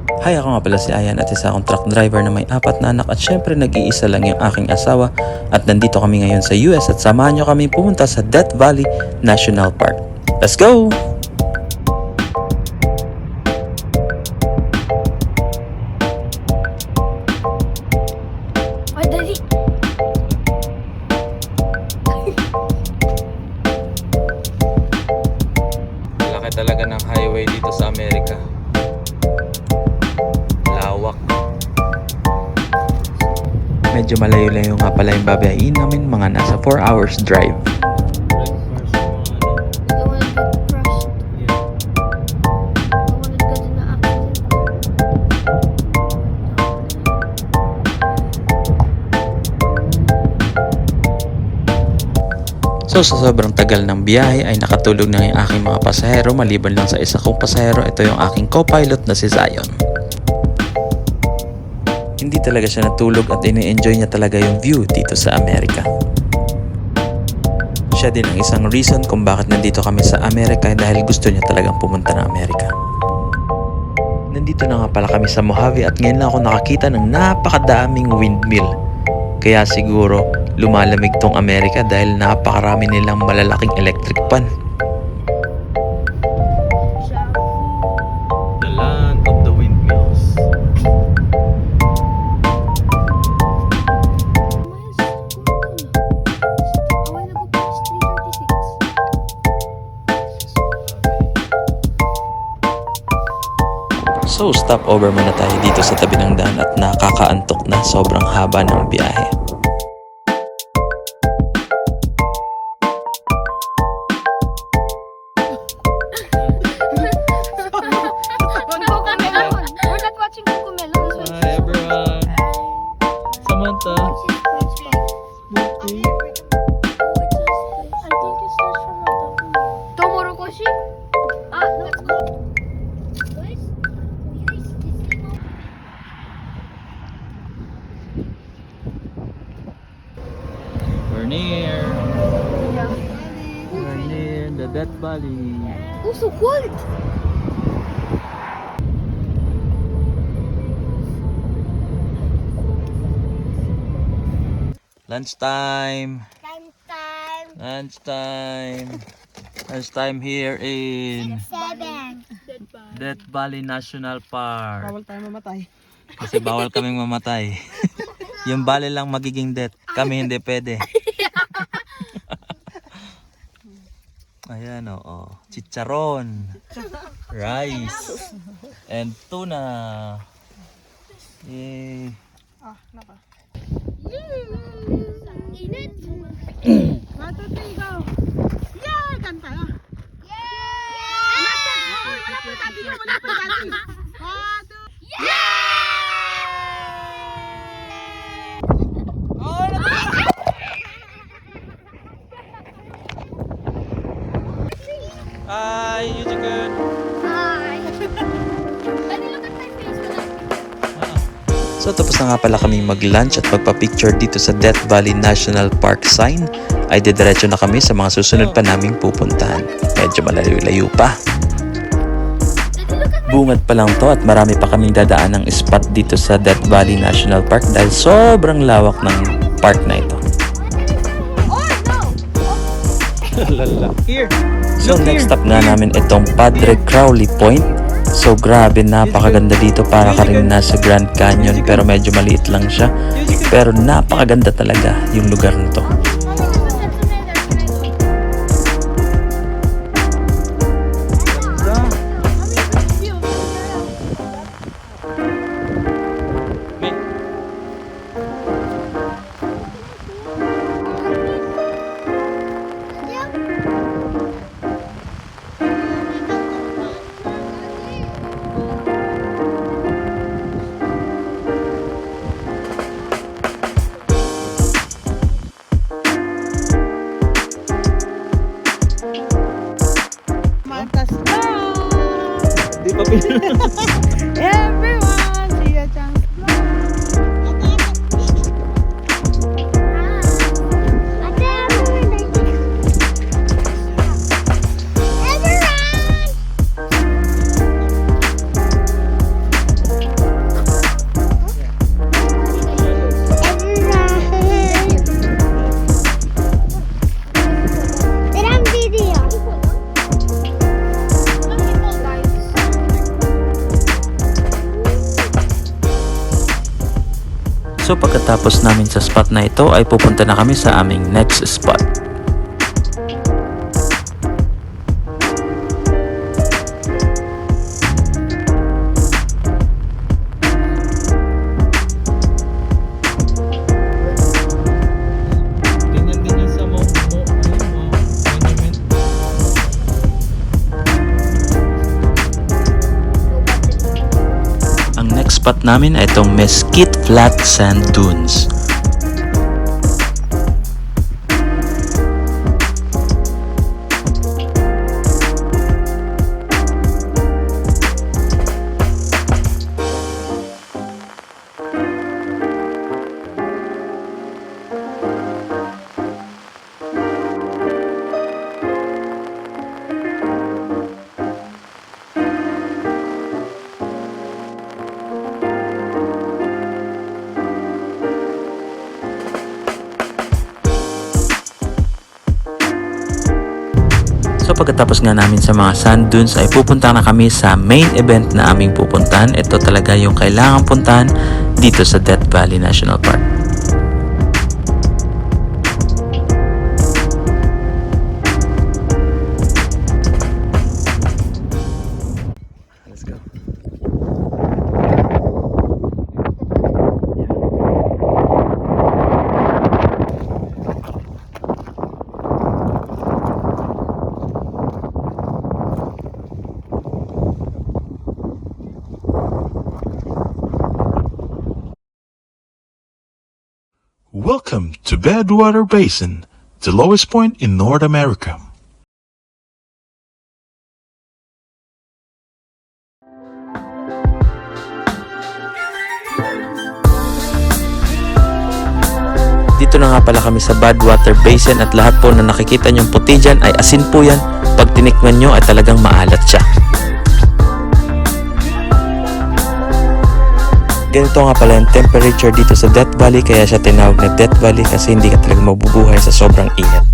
Hi, ako nga pala si Ayan at isa akong truck driver na may 4 na anak at syempre nag-iisa lang yung aking asawa at nandito kami ngayon sa US at samahan nyo kami pumunta sa Death Valley National Park. Let's go! Ay, dali! Laki talaga ng highway dito sa Amerika. Lawak. Medyo malayo-layo nga pala yung babiyahin namin, mga nasa 4 hours drive. So sa sobrang tagal ng biyahe ay nakatulog na yung aking mga pasahero, maliban lang sa isa kong pasahero, ito yung aking co-pilot na si Zion. Hindi talaga siya natulog at ini-enjoy niya talaga yung view dito sa Amerika. Siya din ang isang reason kung bakit nandito kami sa Amerika dahil gusto niya talagang pumunta ng Amerika. Nandito na nga pala kami sa Mojave at ngayon lang ako nakakita ng napakadaming windmill. Kaya siguro lumalamig tong Amerika dahil napakarami nilang malalaking electric pan. The land of the windmills. So stop over muna tayo dito sa tabi ng daan at nakakaantok na, sobrang haba ng biyahe. We're not watching Cocomelon. Hi everyone! Samantha! I think it starts from the top. Tomorokoshi? Ah, let's go. We're near! We're near the Death Valley. Oh, so cold! Lunchtime! Time. Lunchtime! Lunchtime here in 7. Death Valley National Park. Bawal tayo mamatay. Kasi bawal kaming mamatay. Yung valley lang magiging death. Kami hindi pwede. Ayan o. Chicharon. Rice. And tuna. Yay. Ah, naka. Init! 1, 2, 3, go! Yeah! Kanta! Hi, you good? Hi! Daddy, look at my face. So tapos na nga pala kaming mag-lunch at magpa-picture dito sa Death Valley National Park sign, ay didiretso na kami sa mga susunod pa naming pupuntahan. Medyo malayo-layo pa. Bungad pa lang to at marami pa kaming dadaan ng spot dito sa Death Valley National Park dahil sobrang lawak ng park na ito. Lala. Here! So next stop nga namin itong Padre Crowley Point. So grabe, napakaganda dito, para ka rin nasa Grand Canyon pero medyo maliit lang siya. Pero napakaganda talaga yung lugar na to. So pagkatapos namin sa spot na ito ay pupunta na kami sa aming next spot. Ganyan din yan sa monument. Ang next spot namin ay itong Mesquite Flat Sand Dunes. So pagkatapos nga namin sa mga sand dunes ay pupunta na kami sa main event na aming pupuntahan. Ito talaga yung kailangang puntahan dito sa Death Valley National Park. Let's go. Welcome to Badwater Basin, the lowest point in North America. Dito na nga pala kami sa Badwater Basin at lahat po na nakikita nyong puti dyan ay asin po yan. Pag tinikman nyo ay talagang maalat siya. Ganito nga pala yung temperature dito sa Death Valley, kaya siya tinawag na Death Valley kasi hindi ka talaga mabubuhay sa sobrang init.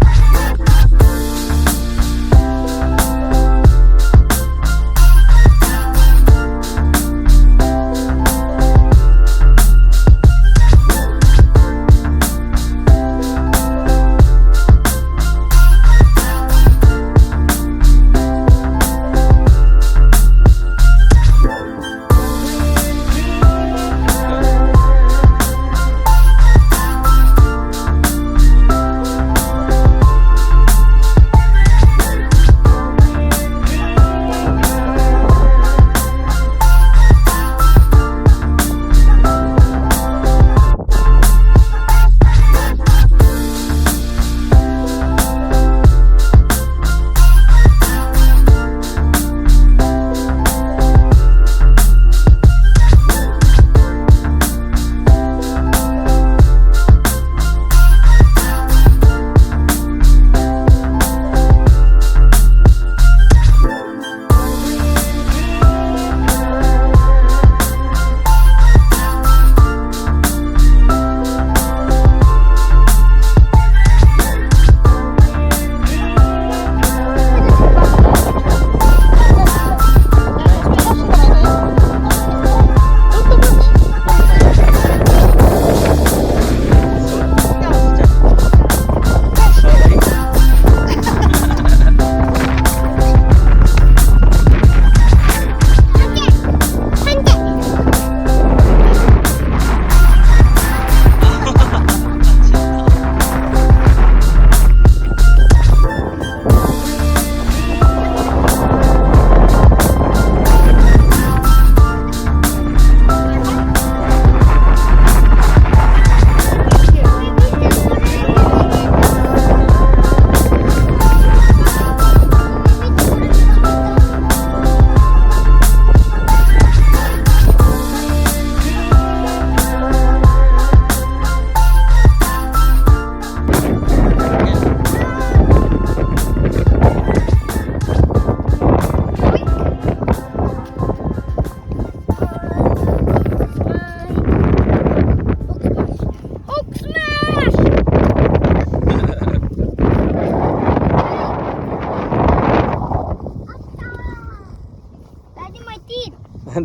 my teeth.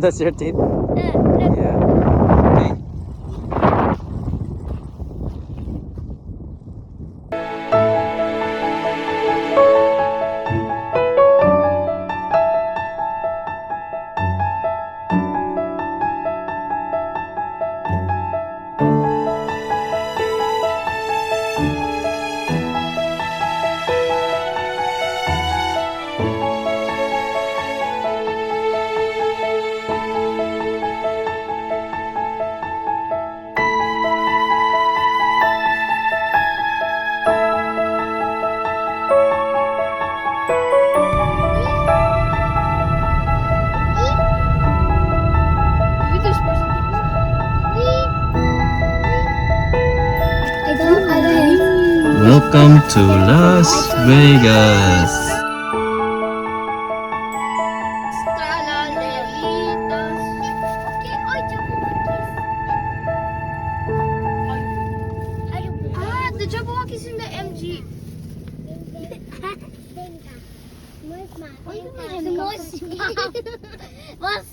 That's your teeth? Look. Yeah. Okay. Welcome to Las Vegas. Tralaleritos. Okay, oy, Jabberwockies. Ah, the Jabberwockies in the MG. Was